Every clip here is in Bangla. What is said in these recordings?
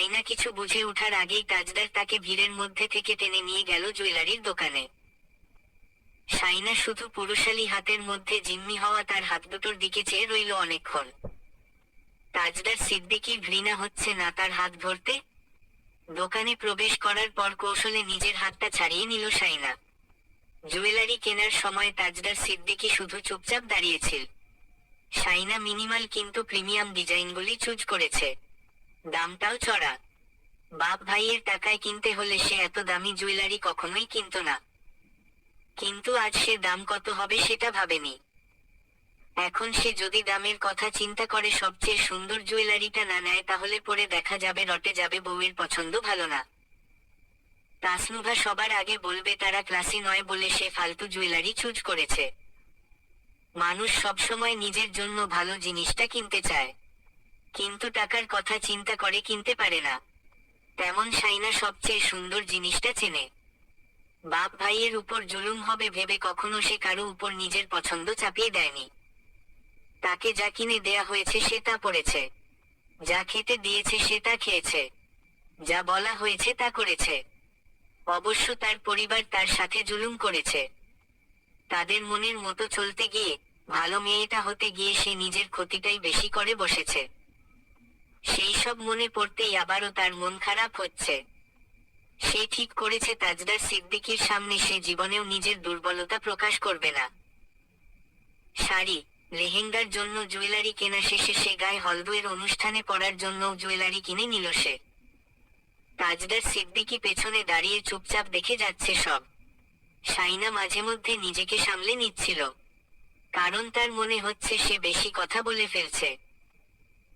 সাইনা কিছু বুঝে ওঠার আগেই তাজদার তাকে ভিড়ের মধ্যে থেকে টেনে নিয়ে গেল জুয়েলারির দোকানে। সাইনা শুধু পুরুষালী হাতের মধ্যে জিম্মি হওয়া তার হাত দুটোর দিকে চেয়ে রইল অনেকক্ষণ। তাজদার সিদ্দিকীর ঘৃণা হচ্ছে না তার হাত ধরতে। দোকানে প্রবেশ করার পর কৌশলে নিজের হাতটা ছাড়িয়ে নিল সাইনা। জুয়েলারি কেনার সময় তাজদার সিদ্দিকী শুধু চুপচাপ দাঁড়িয়েছিল। সাইনা মিনিমাল কিন্তু প্রিমিয়াম ডিজাইনগুলি চুজ করেছে। দামটাও চড়া। বাপ ভাইয়ের টাকায় কিনতে হলে সে এত দামি জুয়েলারি কখনোই কিনত না। কিন্তু আজ সে দাম কত হবে সেটা ভাবেনি। এখন সে যদি দামের কথা চিন্তা করে সবচেয়ে সুন্দর জুয়েলারিটা না নেয় তাহলে পরে দেখা যাবে রটে যাবে বউয়ের পছন্দ ভালো না। তাসনুভা সবার আগে বলবে তারা ক্লাসি নয় বলে সে ফালতু জুয়েলারি চুজ করেছে। মানুষ সবসময় নিজের জন্য ভালো জিনিসটা কিনতে চায়, কিন্তু টাকার কথা চিন্তা করে কিনতে পারে না। তেমন সাইনা সবচেয়ে সুন্দর জিনিসটা চেনে। বাপ ভাইয়ের উপর জুলুম হবে ভেবে কখনো সে কারো উপর নিজের পছন্দ চাপিয়ে দেয়নি। তাকে যা কিনে দেয়া হয়েছে সে তা পড়েছে, যা খেতে দিয়েছে সে তা খেয়েছে, যা বলা হয়েছে তা করেছে। অবশ্য তার পরিবার তার সাথে জুলুম করেছে। তাদের মনের মতো চলতে গিয়ে, ভালো মেয়েটা হতে গিয়ে সে নিজের ক্ষতিটাই বেশি করে বসেছে। সেই সব মনে পড়তেই আবারও তার মন খারাপ হচ্ছে। সে ঠিক করেছে তাজদার সিদ্দিকীর সামনে সে জীবনেও নিজের দুর্বলতা প্রকাশ করবে না। শাড়ি, লেহেঙ্গার জন্য জুয়েলারি কেনা শেষে সে গায়ে হলদুয়ের অনুষ্ঠানে পরার জন্যও জুয়েলারি কিনে নিল সে। তাজদার সিদ্দিকী পেছনে দাঁড়িয়ে চুপচাপ দেখে যাচ্ছে সব। সাইনা মাঝে মধ্যে নিজেকে সামলে নিচ্ছিল, কারণ তার মনে হচ্ছে সে বেশি কথা বলে ফেলছে।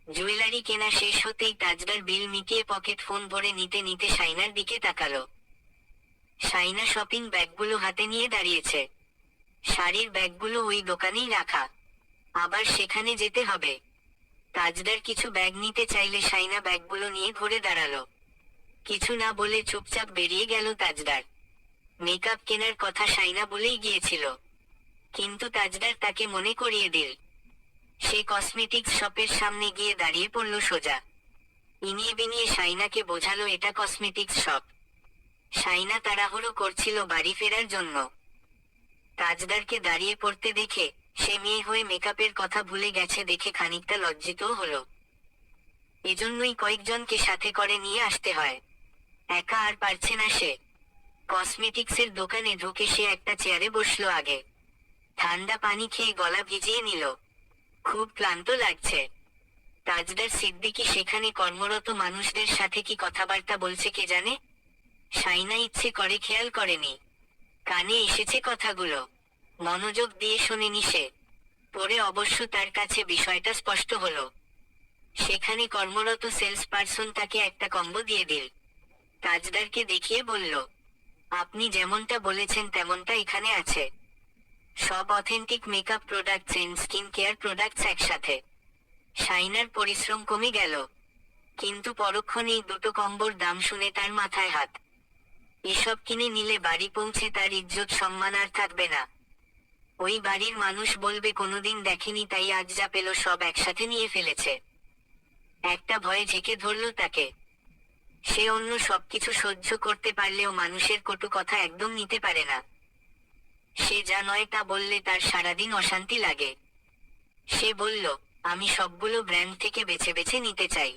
জুয়েলারি কেনা শেষ হতেই তাজদার বিল মিটিয়ে পকেট ফোন ভরে নিতে নিতে সাইনার দিকে তাকালো। সাইনা শপিং ব্যাগগুলো হাতে নিয়ে দাঁড়িয়েছে। শাড়ির ব্যাগগুলো ওই দোকানেই রাখা, আবার সেখানে যেতে হবে। তাজদার কিছু ব্যাগ নিতে চাইলে সাইনা ব্যাগগুলো নিয়ে ঘুরে দাঁড়ালো। কিছু না বলে চুপচাপ বেরিয়ে গেল তাজদার। মেকআপ কেনার কথা সাইনা বলেই গিয়েছিল, কিন্তু তাজদার তাকে মনে করিয়ে দিল। সে কসমেটিক্স শপের সামনে গিয়ে দাঁড়িয়ে পড়ল সোজা। ইনিয়ে বিনিয়ে সাইনাকে বোঝালো এটা কসমেটিক্স শপ। সাইনা তাড়াহুড়ো করছিল বাড়ি ফেরার জন্য। তাজদারকে দাঁড়িয়ে পড়তে দেখে, সে মেয়ে হয়ে মেকআপের কথা ভুলে গেছে দেখে খানিকটা লজ্জিতও হলো। এজন্যই কয়েকজনকে সাথে করে নিয়ে আসতে হয়, একা আর পারছে না সে। কসমেটিক্সের দোকানে ঢুকে সে একটা চেয়ারে বসলো আগে। ঠান্ডা পানি খেয়ে গলা ভিজিয়ে নিল। খুব ক্লান্ত লাগছে। তাজদার সিদ্দিকী সেখানে কর্মরত মানুষদের সাথে কি কথাবার্তা বলছে কে জানে। সাইনা ইচ্ছে করে খেয়াল করেনি। কানে এসেছে কথাগুলো, মনোযোগ দিয়ে শোনেনি সে। পরে অবশ্য তার কাছে বিষয়টা স্পষ্ট হলো। সেখানে কর্মরত সেলস পারসন তাকে একটা কম্বো দিয়ে দিল। তাজদারকে দেখিয়ে বলল, আপনি যেমনটা বলেছেন তেমনটা এখানে আছে। সব authentic makeup products and skin care products একসাথে। সাইনার পরিশ্রম কমে গেল, কিন্তু পরক্ষণেই দুটো কম্বোর দাম শুনে তার মাথায় হাত। এসব কিনে নিলে বাড়ি পৌঁছে তার ইজ্জত সম্মান আর থাকবে না। ওই বাড়ির মানুষ বলবে কোনোদিন দেখেনি তাই আজ যা পেল সব একসাথে নিয়ে ফেলেছে। একটা ভয়ে ঝেঁকে ধরল তাকে। সে অন্য সবকিছু সহ্য করতে পারলেও মানুষের কটু কথা একদম নিতে পারে না। সে যা নয় তা বললে তার সারাদিন অশান্তি লাগে। সে বলল, আমি সবগুলো ব্র্যান্ড থেকে বেছে বেছে নিতে চাই।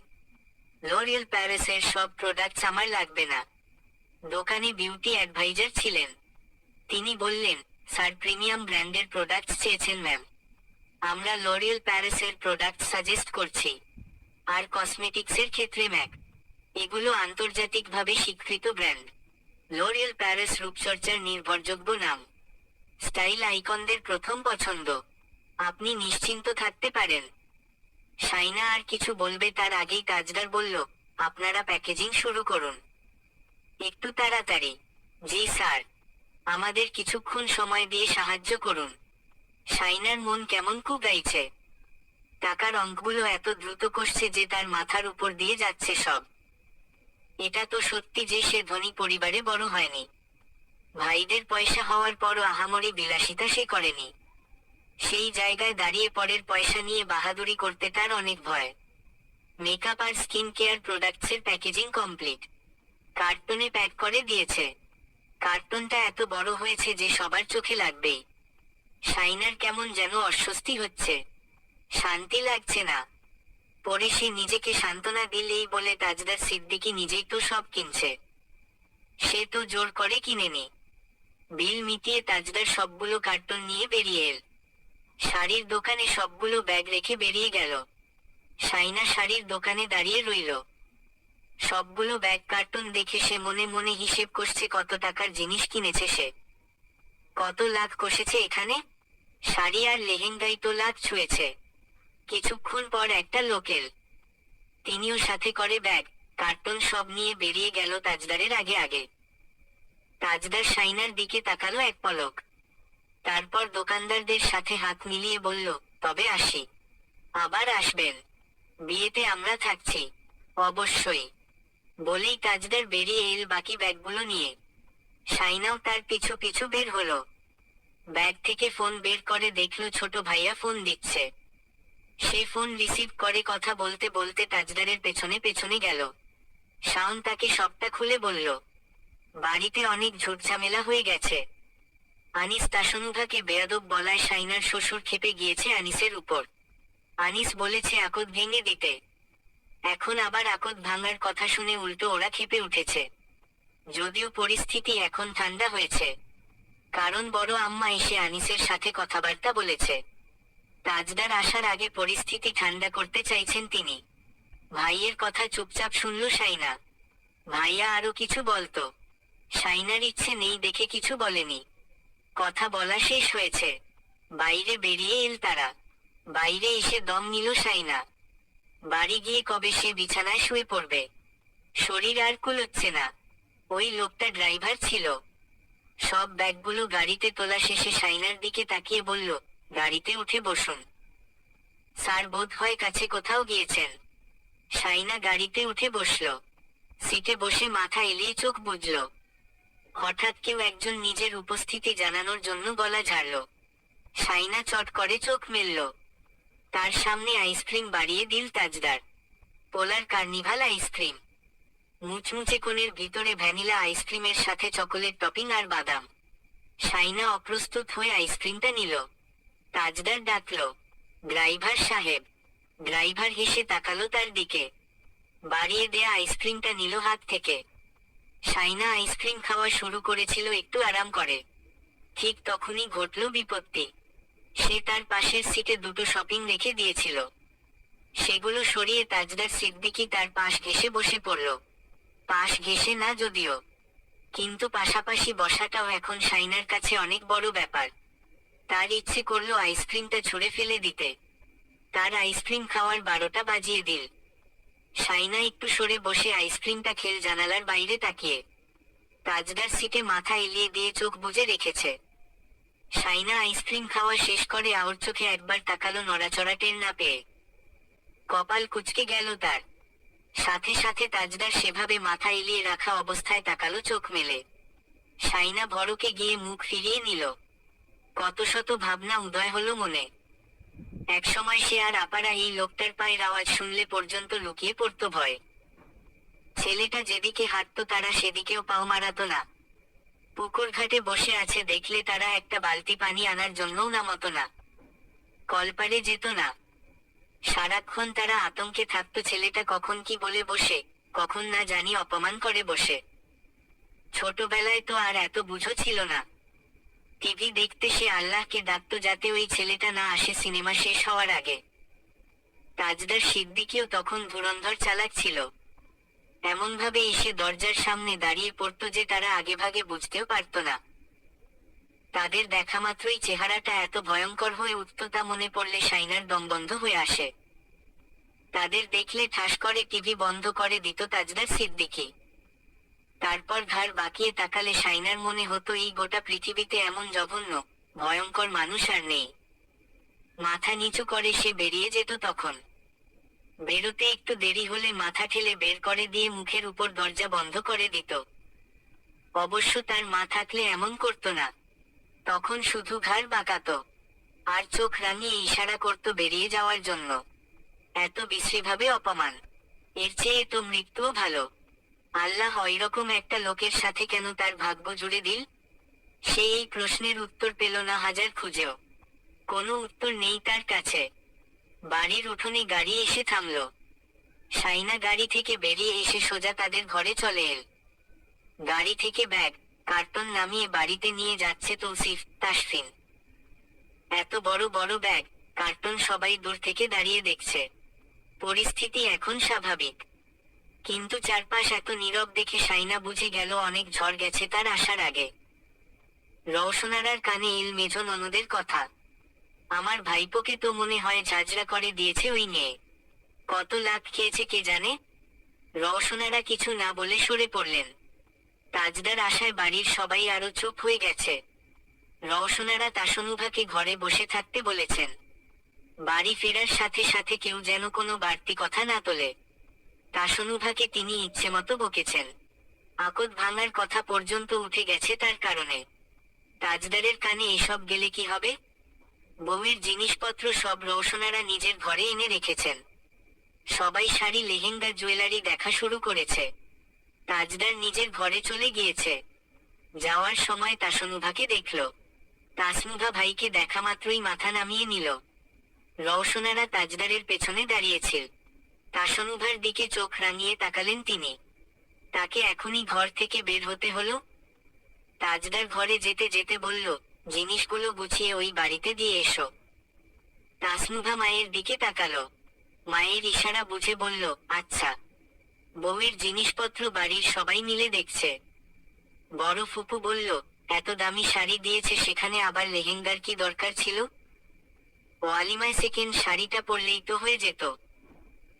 লরিয়েল প্যারিসের সব প্রোডাক্টস আমার লাগবে না। দোকানে বিউটি অ্যাডভাইজার ছিলেন। তিনি বললেন, স্যার প্রিমিয়াম ব্র্যান্ডের প্রোডাক্টস চেয়েছেন ম্যাম। আমরা লরিয়েল প্যারিসের প্রোডাক্ট সাজেস্ট করছি। আর কসমেটিক্সের ক্ষেত্রে ম্যাক। এগুলো আন্তর্জাতিকভাবে স্বীকৃত ব্র্যান্ড। লরিয়েল প্যারিস রূপচর্চার নির্ভরযোগ্য নাম, স্টাইল আইকনদের প্রথম পছন্দ। আপনি নিশ্চিন্ত থাকতে পারেন। সাইনা আর কিছু বলবে তার আগেই তাজদার বলল, আপনারা প্যাকেজিং শুরু করুন। একটু তাড়াতাড়ি। জি স্যার। আমাদের কিছুক্ষণ সময় দিয়ে সাহায্য করুন। সাইনার মন কেমন কুগাইছে। টাকার অঙ্কগুলো এত দ্রুত কষছে যে তার মাথার উপর দিয়ে যাচ্ছে সব। এটা তো সত্যি যে সে ধনী পরিবারে বড় হয়নি। ভাইদের পয়সা হওয়ার পরও আহামরি বিলাসিতা সে করেনি। সেই জায়গায় দাঁড়িয়ে পরের পয়সা নিয়ে বাহাদুরি করতে তার অনেক ভয়। মেকআপ আর স্কিন কেয়ার প্রোডাক্টসের প্যাকেজিং কমপ্লিট। কার্টনে প্যাক করে দিয়েছে। কার্টনটা এত বড় হয়েছে যে সবার চোখে লাগবেই। শাইনার কেমন যেন অস্বস্তি হচ্ছে, শান্তি লাগছে না। পরে সে নিজেকে সান্ত্বনা দিলেই বলে তাজদার সিদ্দিকী নিজেই তো সব কিনছে, সে তো জোর করে কিনেনি। বিল মিটিয়ে তাজদার সবগুলো কার্টন নিয়ে বেরিয়ে এল। শাড়ির দোকানে সবগুলো ব্যাগ রেখে বেরিয়ে গেল। শাইনা শাড়ির দোকানে দাঁড়িয়ে রইল। সবগুলো ব্যাগ কার্টন দেখে সে মনে মনে হিসেব করছে কত টাকার জিনিস কিনেছে সে, কত লাখ কষেছে এখানে। শাড়ি আর লেহেঙ্গাই তো লাখ ছুঁয়েছে। কিছুক্ষণ পর একটা লোকেল, তিনিও সাথে করে ব্যাগ কার্টন সব নিয়ে বেরিয়ে গেল তাজদারের আগে আগে। তাজদার শাইনার দিকে তাকালো এক পলক, তারপর দোকানদারদের সাথে হাত মিলিয়ে বলল, তবে আসি। আবার আসবেন, বিয়েতে আমরা থাকছি। অবশ্যই, বলেই তাজদার বেরিয়ে এল বাকি ব্যাগগুলো নিয়ে। শাইনাও তার পিছু পিছু বের হলো। ব্যাগ থেকে ফোন বের করে দেখলো ছোট ভাইয়া ফোন দিচ্ছে। সে ফোন রিসিভ করে কথা বলতে বলতে তাজদারের পেছনে পেছনে গেল। শাওন তাকে সবটা খুলে বলল, বাড়িতে অনেক ঝুটঝামেলা হয়ে গেছে। আনিস তাসনুভাকে বেয়াদব বলায় শাইনার শ্বশুর ক্ষেপে গিয়েছে আনিসের উপর। আনিস বলেছে আকদ ভেঙে দিতে। এখন আবার আকদ ভাঙার কথা শুনে উল্টো ওরা ক্ষেপে উঠেছে। যদিও পরিস্থিতি এখন ঠান্ডা হয়েছে, কারণ বড় আম্মা এসে আনিসের সাথে কথাবার্তা বলেছে। তাজদার আসার আগে পরিস্থিতি ঠান্ডা করতে চাইছেন তিনি। ভাইয়ের কথা চুপচাপ শুনল শাইনা। ভাইয়া আরো কিছু বলতো, শাইনার ইচ্ছে নেই দেখে কিছু বলেনি। কথা বলা শেষ হয়েছে, বাইরে বেরিয়ে এল তারা। বাইরে এসে দম নিল শাইনা। বাড়ি গিয়ে কবে সে বিছানায় শুয়ে পড়বে, শরীর আর কুলোচ্ছে না। ওই লোকটা ড্রাইভার ছিল। সব ব্যাগগুলো গাড়িতে তোলা শেষে শাইনার দিকে তাকিয়ে বলল, গাড়িতে উঠে বসুন। স্যার বোধ হয় কাছে কোথাও গিয়েছেন। শাইনা গাড়িতে উঠে বসল। সিটে বসে মাথা এলিয়ে চোখ বুজল। হঠাৎ কেউ একজন নিজের উপস্থিতি জানানোর জন্য গলা ঝাড়ল। শাইনা চট করে চোখ মেলল। তার সামনে আইসক্রিম বাড়িয়ে দিল তাজদার। পোলার কার্নিভাল আইসক্রিম, মুচমুচে কোণের ভিতরে ভ্যানিলা আইসক্রিমের সাথে চকোলেট টপিং আর বাদাম। শাইনা অপ্রস্তুত হয়ে আইসক্রিমটা নিল। তাজদার ডাকল, ড্রাইভার সাহেব। ড্রাইভার হেসে তাকালো তার দিকে। বাড়িয়ে দেয়া আইসক্রিমটা নিল হাত থেকে। শাইনা আইসক্রিম খাওয়া শুরু করেছিল একটু আরাম করে। ঠিক তখনই ঘটল বিপত্তি। সে তার পাশের সিটে দুটো শপিং রেখে দিয়েছিল, সেগুলো সরিয়ে তাজদার সিদ্দিকী তার পাশ ঘেঁষে বসে পড়ল। পাশ ঘেঁষে না যদিও, কিন্তু পাশাপাশি বসাটাও এখন শাইনার কাছে অনেক বড় ব্যাপার। তার ইচ্ছে করলো আইসক্রিমটা ছুঁড়ে ফেলে দিতে। তার আইসক্রিম খাওয়ার 12টা বাজিয়ে দিল। শাইনা একটু সরে বসে আইসক্রিমটা খেল জানালার বাইরে তাকিয়ে। তাজদার সিটে মাথা এলিয়ে দিয়ে চোখ বুজে রেখেছে। শাইনা আইসক্রিম খাওয়া শেষ করে আওর চোখে একবার তাকালো, নড়াচড়া টের না পেয়ে। কপাল কুঁচকে গেল তার। সাথে সাথে তাজদার সেভাবে মাথা এলিয়ে রাখা অবস্থায় তাকালো চোখ মেলে। শাইনা ভড়কে গিয়ে মুখ ফিরিয়ে নিল। কত শত ভাবনা উদয় হলো মনে। একসময় সে আর আপারা এই লোকটার পায়ের আওয়াজ শুনলে পর্যন্ত লুকিয়ে পড়তো ভয়। ছেলেটা যেদিকে হাঁটতো তারা সেদিকেও পাও মারাতো না। পুকুর ঘাটে বসে আছে দেখলে তারা একটা বালতি পানি আনার জন্যও নামতো না। কলপারে যেত না। সারাক্ষণ তারা আতঙ্কে থাকতো ছেলেটা কখন কি বলে বসে, কখন না জানি অপমান করে বসে। ছোটবেলায় তো আর এত বুঝো ছিল না। টিভি দেখতে সে আল্লাহকে ডাকতো যাতে ওই ছেলেটা না আসে সিনেমা শেষ হওয়ার আগে। তাজদার সিদ্দিকীও তখন ধুরন্ধর চালাক ছিল। এমনভাবে এসে দরজার সামনে দাঁড়িয়ে পড়তো যে তারা আগেভাগে বুঝতেও পারত না। তাদের দেখা মাত্রই চেহারাটা এত ভয়ঙ্কর হয়ে উঠত তা মনে পড়লে শাইনার দম বন্ধ হয়ে আসে। তাদের দেখলে ঠাস করে টিভি বন্ধ করে দিত তাজদার সিদ্দিকী। তারপর ঘাড় বাঁকিয়ে তাকালে শাইনার মনে হতো এই গোটা পৃথিবীতে এমন জঘন্য, ভয়ঙ্কর মানুষ আর নেই। মাথা নিচু করে সে বেরিয়ে যেত তখন। বেরোতে একটু দেরি হলে মাথা ঠেলে বের করে দিয়ে মুখের উপর দরজা বন্ধ করে দিত। অবশ্য তার মা থাকলে এমন করত না। তখন শুধু ঘাড় বাঁকাতো আর চোখ রাঙিয়ে ইশারা করত বেরিয়ে যাওয়ার জন্য। এত বিশ্রীভাবে অপমান এর চেয়ে তো মৃত্যুও ভালো। আল্লাহ ওইরকম একটা লোকের সাথে কেন তার ভাগ্য জুড়ে দিল? সে এই প্রশ্নের উত্তর পেল না হাজার খুঁজেও। কোনো উত্তর নেই তার কাছে। বাড়ির উঠোনে গাড়ি এসে থামল। শাইনা গাড়ি থেকে বেরিয়ে এসে সোজা তাদের ঘরে চলে এল। গাড়ি থেকে ব্যাগ, কার্টন নামিয়ে বাড়িতে নিয়ে যাচ্ছে তৌসিফ, তাসফিন। এত বড় বড় ব্যাগ, কার্টন সবাই দূর থেকে দাঁড়িয়ে দেখছে। পরিস্থিতি এখন স্বাভাবিক, কিন্তু চারপাশ এত নীরব দেখে শাইনা বুঝে গেল অনেক ঝড় গেছে তার আসার আগে। রওশনারার কানে এল মেজ ননদের কথা। আমার ভাইপোকে তো মনে হয় ঝাঁঝরা করে দিয়েছে ওই নিয়ে। কত লাখ খেয়েছে কে জানে। রওশনারা কিছু না বলে সরে পড়লেন। তাজদার আশায় বাড়ির সবাই আরো চুপ হয়ে গেছে। রওশনারা তাসনুভাকে ঘরে বসে থাকতে বলেছেন। বাড়ি ফেরার সাথে সাথে কেউ যেন কোনো বাড়তি কথা না তোলে। তাসনুভাকে তিনি ইচ্ছেমতো বকেছেন। আকদ ভাঙার কথা পর্যন্ত উঠে গেছে তার কারণে। তাজদারের কানে এসব গেলে কি হবে? বউয়ের জিনিসপত্র সব রওশনারা নিজের ঘরে এনে রেখেছেন। সবাই শাড়ি, লেহেঙ্গা, জুয়েলারি দেখা শুরু করেছে। তাজদার নিজের ঘরে চলে গিয়েছে। যাওয়ার সময় তাসনুভাকে দেখল। তাসনুভা ভাইকে দেখা মাত্রই মাথা নামিয়ে নিল। রওশনারা তাজদারের পেছনে দাঁড়িয়েছিল। তাসনুভার দিকে চোখ রাঙিয়ে তাকালেন তিনি। তাকে এখনই ঘর থেকে বের হতে হলো। তাজদার ঘরে যেতে যেতে বলল, জিনিসগুলো গুছিয়ে ওই বাড়িতে দিয়ে এসো। তাসনুভা মায়ের দিকে তাকালো। মায়ের ইশারা বুঝে বলল, আচ্ছা। বউয়ের জিনিসপত্র বাড়ির সবাই মিলে দেখছে। বড় ফুপু বলল, এত দামি শাড়ি দিয়েছে, সেখানে আবার লেহেঙ্গার কি দরকার ছিল? ওয়ালিমায় সেকেন্ড শাড়িটা পরলেই তো হয়ে যেত।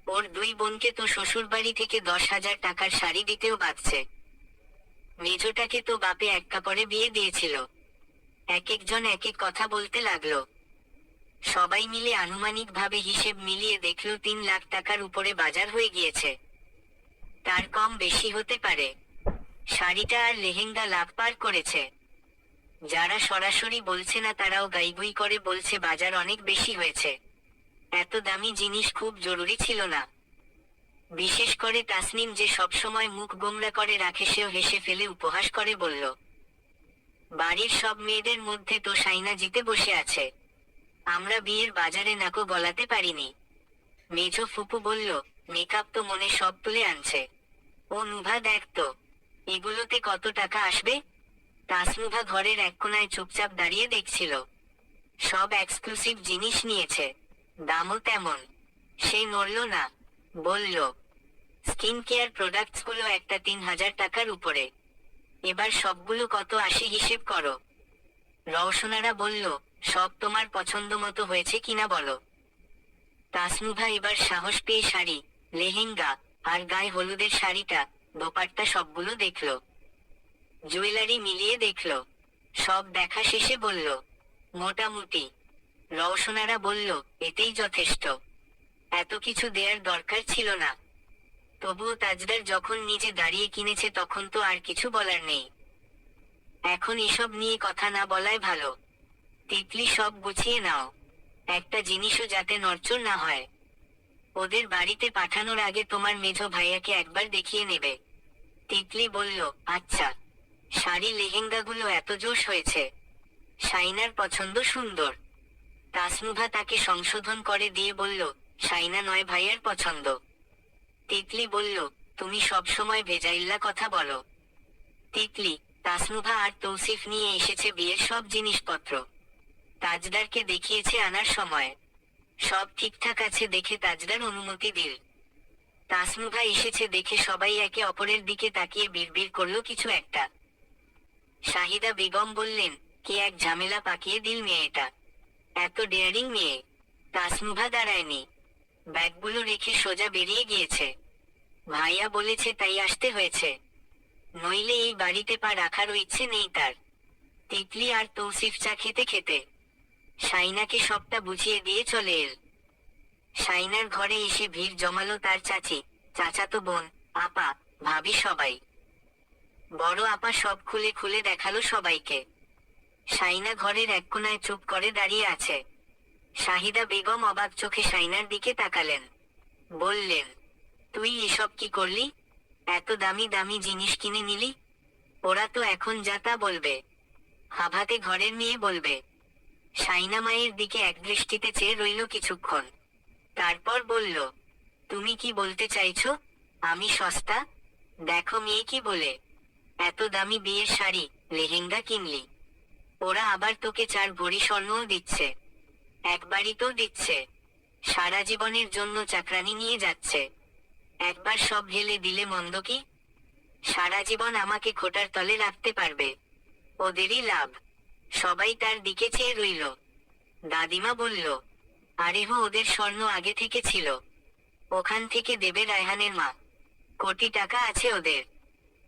ওর দুই বোনকে তো শ্বশুরবাড়ি থেকে 10,000 টাকার শাড়ি দিতেও বাঁচছে। মেজোটাকে তো বাপে এক কাপড়ে বিয়ে দিয়েছিল। এক একজন এক এক কথা বলতে লাগলো। সবাই মিলে আনুমানিকভাবে হিসেব মিলিয়ে দেখল 3 লাখ টাকার উপরে বাজার হয়ে গিয়েছে। তার কম বেশি হতে পারে। শাড়িটা আর লেহেঙ্গা লাখ পার করেছে। যারা সরাসরি বলছে না তারাও গাইগুই করে বলছে বাজার অনেক বেশি হয়েছে। এত দামি জিনিস খুব জরুরি ছিল না। বিশেষ করে তাসনিম, যে সবসময় মুখ গোমরা করে রাখে, সেও হেসে ফেলে উপহাস করে বলল, বাড়ির সব মেয়েদের মধ্যে তো শাইনা জিতে বসে আছে। আমরা বিয়ের বাজারে নাকো গলাতে পারিনি। মেজো ফুপু বলল, মেকআপ তো মনে সব তুলে আনছে। ও নুভা, দেখ তো এগুলোতে কত টাকা আসবে। তাসনুভা ঘরের এক কোনায় চুপচাপ দাঁড়িয়ে দেখছিল। সব এক্সক্লুসিভ জিনিস নিয়েছে, দামও তেমন। সে নড়ল না, বলল, স্কিন কেয়ার প্রোডাক্টসগুলো একটা 3,000 টাকার উপরে। এবার সবগুলো কত আসে হিসেব করো। রওশনারা বলল, সব তোমার পছন্দ মতো হয়েছে কিনা বলো। তাসনুভা এবার সাহস পেয়ে শাড়ি, লেহেঙ্গা আর গায়ে হলুদের শাড়িটা, দোপাট্টা সবগুলো দেখল। জুয়েলারি মিলিয়ে দেখল। সব দেখা শেষে বলল, মোটামুটি। রওশনারা বলল, এতেই যথেষ্ট। এত কিছু দেয়ার দরকার ছিল না। তবুও তাজদার যখন নিজে দাঁড়িয়ে কিনেছে তখন তো আর কিছু বলার নেই। এখন এসব নিয়ে কথা না বলাই ভালো। তিতলি, সব গুছিয়ে নাও। একটা জিনিসও যাতে নড়চড় না হয়। ওদের বাড়িতে পাঠানোর আগে তোমার মেজো ভাইয়াকে একবার দেখিয়ে নেবে। তিতলি বলল, আচ্ছা। শাড়ি, লেহেঙ্গাগুলো এত জোশ হয়েছে। শাইনার পছন্দ সুন্দর। তাসনুভা তাকে সংশোধন করে দিয়ে বলল, শাইনা নয়, ভাইয়ার পছন্দ। তিতলি বলল, তুমি সব সময় ভেজাইল্লা কথা বলো। তিতলি, তাসনুভা আর তৌসিফ নিয়ে এসেছে বিয়ের সব জিনিসপত্র। তাজদারকে দেখিয়েছে আনার সময়। সব ঠিকঠাক আছে দেখে তাজদার অনুমতি দিল। তাসনুভা এসেছে দেখে সবাই একে অপরের দিকে তাকিয়ে বিড়বিড় করল কিছু একটা। শাহিদা বেগম বললেন, কে এক ঝামেলা পাকিয়ে দিল মেয়েটা। এত ডেয়ারিং মেয়ে। তাসনুভা দাঁড়ায়নি, ব্যাগগুলো রেখে সোজা বেরিয়ে গিয়েছে। ভাইয়া বলেছে তাই আসতে হয়েছে, নইলে এই বাড়িতে পা রাখারও ইচ্ছে নেই তার। তিতলি আর তৌসিফ চা খেতে খেতে শাইনাকে সবটা বুঝিয়ে দিয়ে চলে এল। শাইনার ঘরে এসে ভিড় জমালো তার চাচি, চাচাতো বোন, আপা, ভাবি সবাই। বড় আপা সব খুলে খুলে দেখালো সবাইকে। শাইনা ঘরের এক কোনায় চুপ করে দাঁড়িয়ে আছে। শাহিদা বেগম অবাক চোখে শাইনার দিকে তাকালেন। বললেন, তুই এসব কি করলি? এত দামি দামি জিনিস কিনে নিলি? ওরা তো এখন যা তা বলবে, হাভাতে ঘরের মেয়ে বলবে। শাইনা মায়ের দিকে একদৃষ্টিতে চেয়ে রইল কিছুক্ষণ, তারপর বলল, তুমি কি বলতে চাইছো আমি সস্তা? দেখো মেয়ে কি বলে, এত দামি বিয়ের শাড়ি, লেহেঙ্গা কিনলি, ওরা আবার তোকে 4 ভরি স্বর্ণও দিচ্ছে, একবারই তো দিচ্ছে, সারা জীবনের জন্য চাকরানি নিয়ে যাচ্ছে, একবার সব ঢেলে দিলে মন্দ কি? সারা জীবন আমাকে খোটার তলে রাখতে পারবে, ওদেরই লাভ। সবাই তার দিকে চেয়ে রইল। দাদিমা বলল, আরে হো, ওদের স্বর্ণ আগে থেকে ছিল, ওখান থেকে দেবে রায়হানের মা, কোটি টাকা আছে ওদের,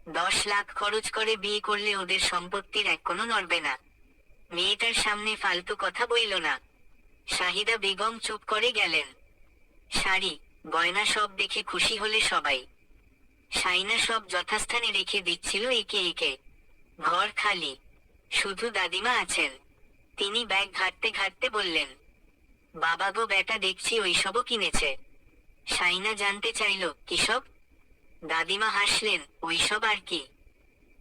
10 লাখ খরচ করে বিয়ে করলে ওদের সম্পত্তির এক কোনো নড়বে না। মেয়েটার সামনে ফালতু কথা বইল না। শাহিদা বেগম চুপ করে গেলেন। শাড়ি, গয়না সব দেখে খুশি হলে সবাই। শাইনা সব যথাস্থানে রেখে দিচ্ছিল একে একে। ঘর খালি, শুধু দাদিমা আছেন। তিনি ব্যাগ ঘাঁটতে ঘাঁটতে বললেন, বাবা গো, বেটা দেখছি ওইসবও কিনেছে। শাইনা জানতে চাইল, কিসব? দাদিমা হাসলেন, ওইসব আর কি,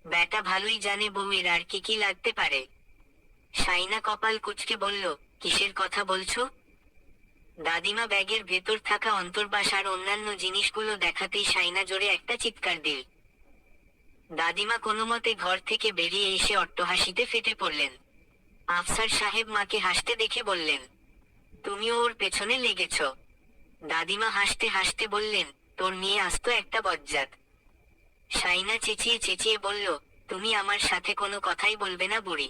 বেটা ভালোই জানে বউয়ের আর কি কি লাগতে পারে। শাইনা কপাল কুঁচকে বলল, কিসের কথা বলছো? দাদিমা ব্যাগের ভেতর থাকা অন্তর্বাস আর অন্যান্য জিনিসগুলো দেখাতেই শাইনা জোরে একটা চিৎকার দিল। দাদিমা কোনোমতে ঘর থেকে বেরিয়ে এসে অট্টহাসিতে ফেটে পড়লেন। আফসার সাহেব মাকে হাসতে দেখে বললেন, তুমিও ওর পেছনে লেগেছ? দাদিমা হাসতে হাসতে বললেন, তোর মেয়ে আস্ত একটা বজ্জাত। শাইনা চেঁচিয়ে চেঁচিয়ে বলল, তুমি আমার সাথে কোনো কথাই বলবে না বুড়ি।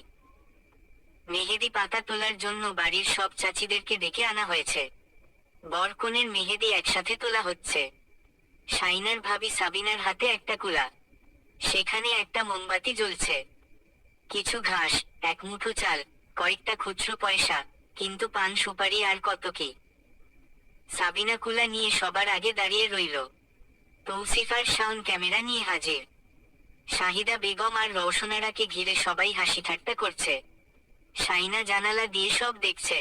মেহেদি পাতা তোলার জন্য বাড়ির সব চাচিদেরকে ডেকে আনা হয়েছে। বরকনের মেহেদি একসাথে তোলা হচ্ছে। শাইনার ভাবি সাবিনার হাতে একটা কুলা, সেখানে একটা মোমবাতি জ্বলছে, কিছু ঘাস, এক মুঠো চাল, কয়েকটা খুচরো পয়সা, কিন্তু পান সুপারি আর কত কি। সাবিনা কুলা নিয়ে সবার আগে দাঁড়িয়ে রইল। তৌসিফার শাওন ক্যামেরা নিয়ে হাজির। শাহিদা বেগম আর রওশনারাকে ঘিরে সবাই হাসি ঠাট্টা করছে। শাইনা জানালা দিয়ে সব দেখছে।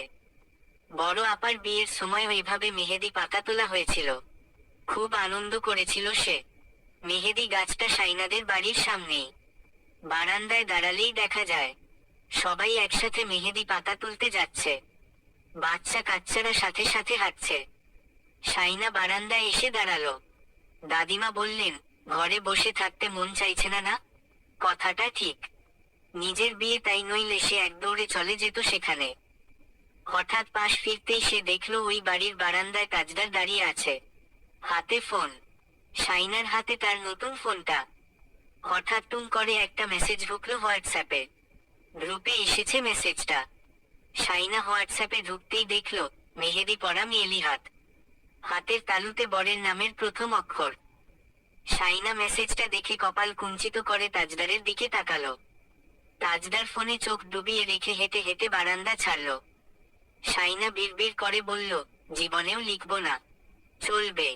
বড় আপার বিয়ের সময় ওইভাবে মেহেদি পাতা তোলা হয়েছিল, খুব আনন্দ করেছিল সে। মেহেদি গাছটা শাইনাদের বাড়ির সামনেই, বারান্দায় দাঁড়ালেই দেখা যায়। সবাই একসাথে মেহেদি পাতা তুলতে যাচ্ছে, বাচ্চা কাচ্চারা সাথে সাথে হাঁটছে। শাইনা বারান্দায় এসে দাঁড়ালো। দাদিমা বললেন, ঘরে বসে থাকতে মন চাইছে না? না, কথাটা ঠিক। নিজের বিয়ে, তাই নইলে সে এক দৌড়ে চলে যেত সেখানে। হঠাৎ পাশ ফিরতেই সে দেখল ওই বাড়ির বারান্দায় তাজদার দাঁড়িয়ে আছে, হাতে ফোন। শাইনার হাতে তার নতুন ফোনটা। হঠাৎ টুম করে একটা মেসেজ ঢুকলো হোয়াটসঅ্যাপে। গ্রুপে এসেছে মেসেজটা। শাইনা হোয়াটসঅ্যাপে ঢুকতেই দেখল মেহেদি পরা মেয়েলি হাত, হাতের তালুতে বরের নামের প্রথম অক্ষর। শাইনা মেসেজটা দেখে কপাল কুঞ্চিত করে তাজদারের দিকে তাকালো। তাজদার ফোনে চোখ ডুবিয়ে রেখে হেঁটে হেঁটে বারান্দা ছাড়ল। শাইনা বিড়বিড় করে বলল, জীবনেও লিখব না। চলবে।